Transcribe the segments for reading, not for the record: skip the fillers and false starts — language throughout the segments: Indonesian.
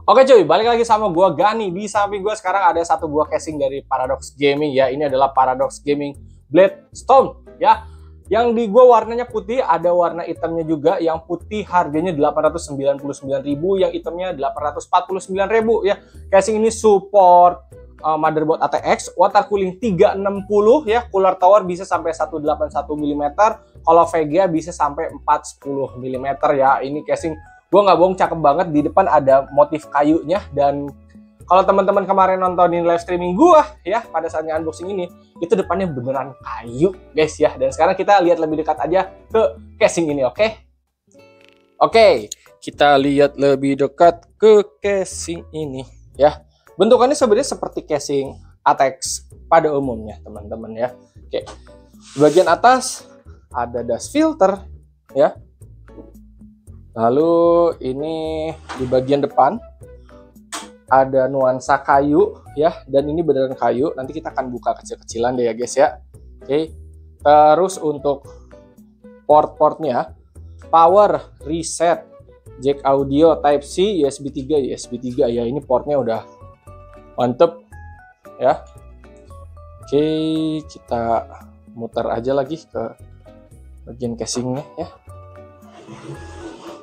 Oke cuy, balik lagi sama gua Gani. Di samping gua sekarang ada satu buah casing dari Paradox Gaming ya. Ini adalah Paradox Gaming Blade Stone ya. Yang di gua warnanya putih, ada warna hitamnya juga. Yang putih harganya 899.000, yang hitamnya 849.000 ya. Casing ini support motherboard ATX, water cooling 360 ya. Cooler tower bisa sampai 181 mm. Kalau VGA bisa sampai 410 mm ya. Ini casing gue nggak bohong, cakep banget. Di depan ada motif kayunya, dan kalau teman-teman kemarin nontonin live streaming gue ya pada saatnya unboxing ini, itu depannya beneran kayu guys ya. Dan sekarang kita lihat lebih dekat aja ke casing ini, oke? Oke, kita lihat lebih dekat ke casing ini ya. Bentukannya sebenarnya seperti casing ATX pada umumnya teman-teman ya. Oke, bagian atas ada dust filter ya. Lalu ini di bagian depan ada nuansa kayu ya, dan ini beneran kayu. Nanti kita akan buka kecil-kecilan deh ya guys ya. Oke. Terus untuk port-portnya, power, reset, jack audio, type C, USB 3, USB 3 ya. Ini portnya udah mantep ya. Oke, kita muter aja lagi ke bagian casingnya ya.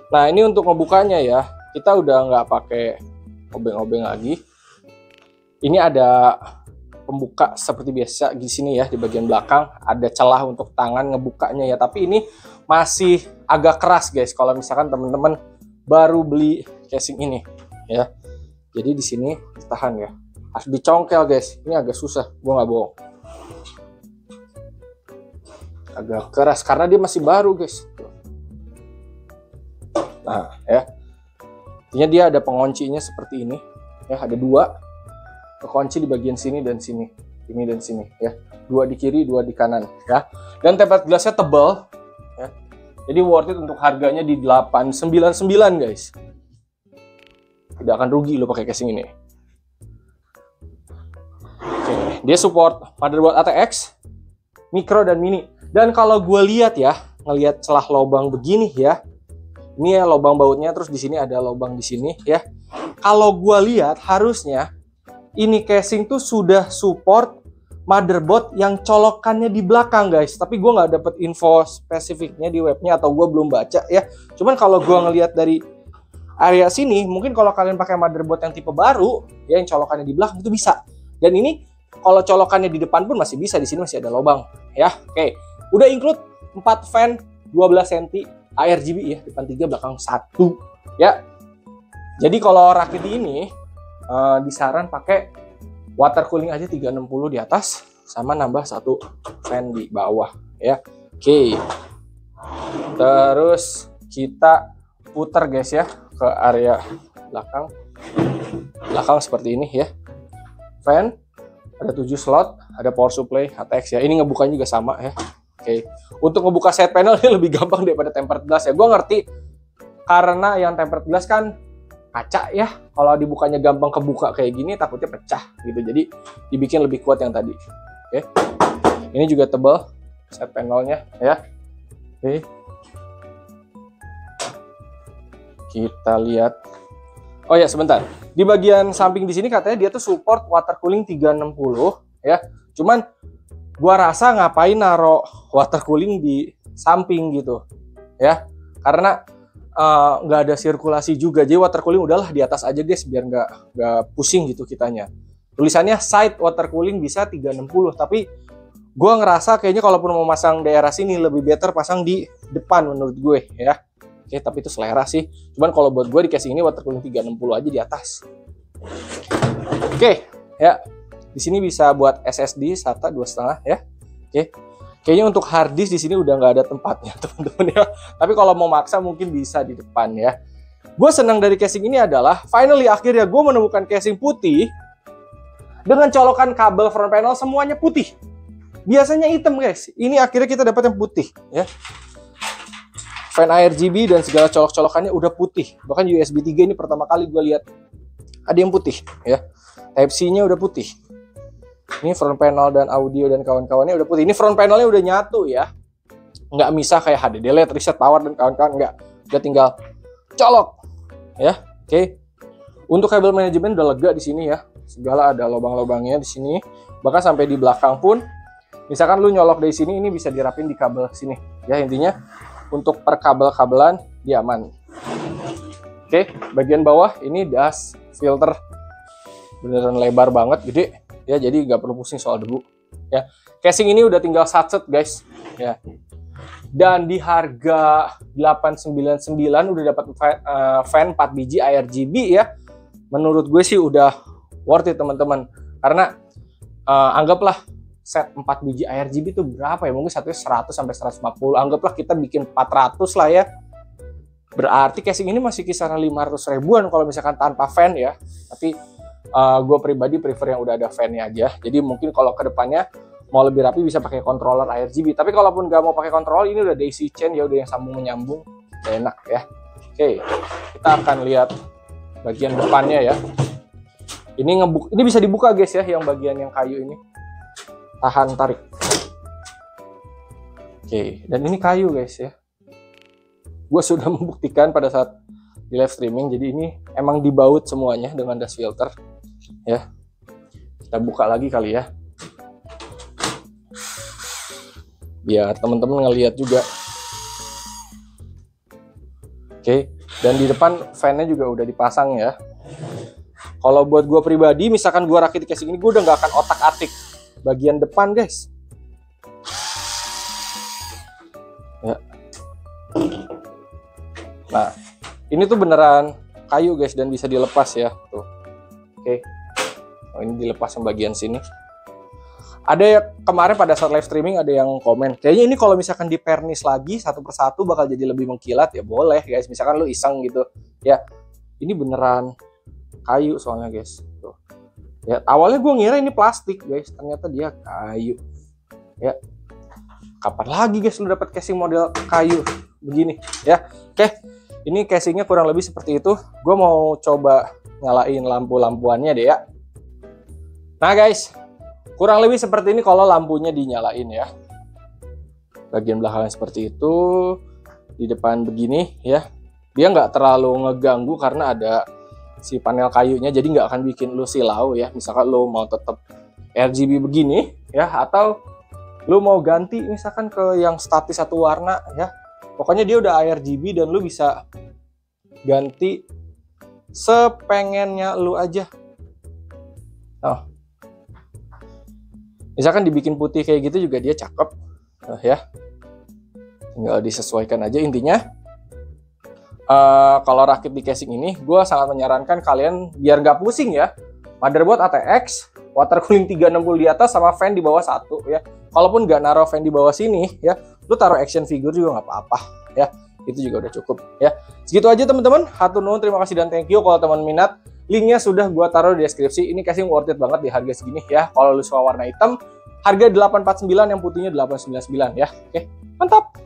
Nah, ini untuk ngebukanya ya, kita udah nggak pakai obeng-obeng lagi. Ini ada pembuka seperti biasa di sini ya, di bagian belakang ada celah untuk tangan ngebukanya ya. Tapi ini masih agak keras guys, kalau misalkan teman-teman baru beli casing ini ya. Jadi di sini tahan ya, harus dicongkel guys. Ini agak susah, gua nggak bohong. Agak keras karena dia masih baru guys. Nah ya, intinya dia ada penguncinya seperti ini ya, ada dua kunci di bagian sini dan sini, ini dan sini ya, dua di kiri, dua di kanan ya. Dan tempered glassnya tebal ya, jadi worth it untuk harganya di 899 guys. Tidak akan rugi lo pakai casing ini. Oke, dia support motherboard ATX, micro dan mini. Dan kalau gue lihat ya, ngelihat celah lubang begini ya, ini ya lubang bautnya, terus di sini ada lubang di sini ya. Kalau gua lihat harusnya ini casing tuh sudah support motherboard yang colokannya di belakang guys. Tapi gua nggak dapet info spesifiknya di webnya, atau gua belum baca ya. Cuman kalau gua ngelihat dari area sini, mungkin kalau kalian pakai motherboard yang tipe baru ya, yang colokannya di belakang itu bisa. Dan ini kalau colokannya di depan pun masih bisa, di sini masih ada lubang ya. Oke, udah include 4 fan 12 cm. RGB ya, depan 3 belakang 1 ya. Jadi kalau rakit ini disaran pakai water cooling aja 360 di atas, sama nambah 1 fan di bawah ya. Oke, terus kita putar guys ya ke area belakang seperti ini ya. Fan ada 7 slot, ada power supply ATX ya. Ini ngebukanya juga sama ya. Oke, untuk ngebuka side panel ini lebih gampang daripada tempered glass ya. Gue ngerti, karena yang tempered glass kan kaca ya. Kalau dibukanya gampang kebuka kayak gini, takutnya pecah gitu. Jadi dibikin lebih kuat yang tadi. Oke, ini juga tebal side panelnya ya. Oke, kita lihat. Oh ya sebentar, di bagian samping di sini katanya dia tuh support water cooling 360 ya. Cuman gua rasa ngapain naro water cooling di samping gitu ya, karena nggak ada sirkulasi juga. Jadi water cooling udahlah di atas aja guys, biar nggak pusing gitu kitanya. Tulisannya side water cooling bisa 360, tapi gua ngerasa kayaknya kalaupun mau masang daerah sini lebih better pasang di depan menurut gue ya. Oke, tapi itu selera sih. Cuman kalau buat gue di casing ini water cooling 360 aja di atas. Oke ya. Di sini bisa buat SSD SATA 2,5 ya. Oke. Kayaknya untuk hard disk di sini udah nggak ada tempatnya teman-teman ya. Tapi kalau mau maksa mungkin bisa di depan ya. Gue senang dari casing ini adalah finally akhirnya gue menemukan casing putih dengan colokan kabel front panel semuanya putih. Biasanya hitam guys. Ini akhirnya kita dapat yang putih ya. Fan RGB dan segala colok-colokannya udah putih. Bahkan USB 3 ini pertama kali gue lihat ada yang putih ya. Type C-nya udah putih. Ini front panel dan audio dan kawan-kawannya udah putih. Ini front panelnya udah nyatu ya. Nggak misah kayak HDD LED, reset power dan kawan-kawan. Nggak. Udah tinggal colok. Ya. Oke. Untuk kabel manajemen udah lega di sini ya. Segala ada lubang-lubangnya di sini. Bahkan sampai di belakang pun, misalkan lu nyolok dari sini, ini bisa dirapin di kabel sini. Ya intinya untuk per kabel-kabelan dia aman. Oke, bagian bawah ini dust filter beneran lebar banget, gede ya, jadi nggak perlu pusing soal debu. Ya, casing ini udah tinggal satset guys. Ya. Dan di harga 899 udah dapat fan 4 biji ARGB ya. Menurut gue sih udah worth it teman-teman. Karena anggaplah set 4 biji ARGB itu berapa ya? Mungkin satunya 100 sampai 150. Anggaplah kita bikin 400 lah ya. Berarti casing ini masih kisaran 500 ribuan kalau misalkan tanpa fan ya. Tapi gue pribadi prefer yang udah ada fan-nya aja. Jadi mungkin kalau kedepannya mau lebih rapi bisa pakai controller ARGB. Tapi kalaupun nggak mau pakai controller, ini udah DC chain ya, udah yang sambung menyambung, enak ya. Oke, kita akan lihat bagian depannya ya. Ini bisa dibuka guys ya, yang bagian yang kayu ini. Tahan tarik. Oke, dan ini kayu guys ya. Gue sudah membuktikan pada saat di live streaming. Jadi ini emang dibaut semuanya dengan dust filter ya. Kita buka lagi kali ya, biar teman-teman ngelihat juga. Oke, dan di depan fan-nya juga udah dipasang ya. Kalau buat gue pribadi, misalkan gue rakit di casing ini, gue udah nggak akan otak-atik bagian depan guys ya. Nah, ini tuh beneran kayu guys, dan bisa dilepas ya tuh. Oke, ini dilepas yang bagian sini. Ada ya, kemarin pada saat live streaming ada yang komen, kayaknya ini kalau misalkan dipernis lagi satu persatu bakal jadi lebih mengkilat. Ya boleh guys, misalkan lu iseng gitu ya. Ini beneran kayu soalnya guys tuh. Ya awalnya gue ngira ini plastik guys, ternyata dia kayu ya. Kapan lagi guys lu dapat casing model kayu begini ya. Oke, ini casingnya kurang lebih seperti itu. Gue mau coba nyalain lampu-lampuannya deh ya. Nah guys, kurang lebih seperti ini kalau lampunya dinyalain ya. Bagian belakangnya seperti itu, di depan begini ya. Dia nggak terlalu ngeganggu karena ada si panel kayunya, jadi nggak akan bikin lu silau ya. Misalkan lu mau tetap RGB begini ya, atau lu mau ganti misalkan ke yang statis satu warna ya. Pokoknya dia udah ARGB dan lu bisa ganti sepengennya lu aja. Oh. Misalkan dibikin putih kayak gitu juga dia cakep ya. Tinggal disesuaikan aja intinya. Kalau rakit di casing ini, gue sangat menyarankan kalian biar nggak pusing ya. Motherboard ATX, water cooling 360 di atas sama fan di bawah satu ya. Kalaupun nggak naruh fan di bawah sini ya, lu taruh action figure juga nggak apa-apa ya. Itu juga udah cukup ya. Segitu aja teman-teman. Hatur nuhun, terima kasih dan thank you. Kalau teman minat, linknya sudah gue taruh di deskripsi. Ini casing worth it banget di harga segini ya. Kalau lu suka warna hitam, harga 849, yang putihnya 899 ya. Oke, mantap.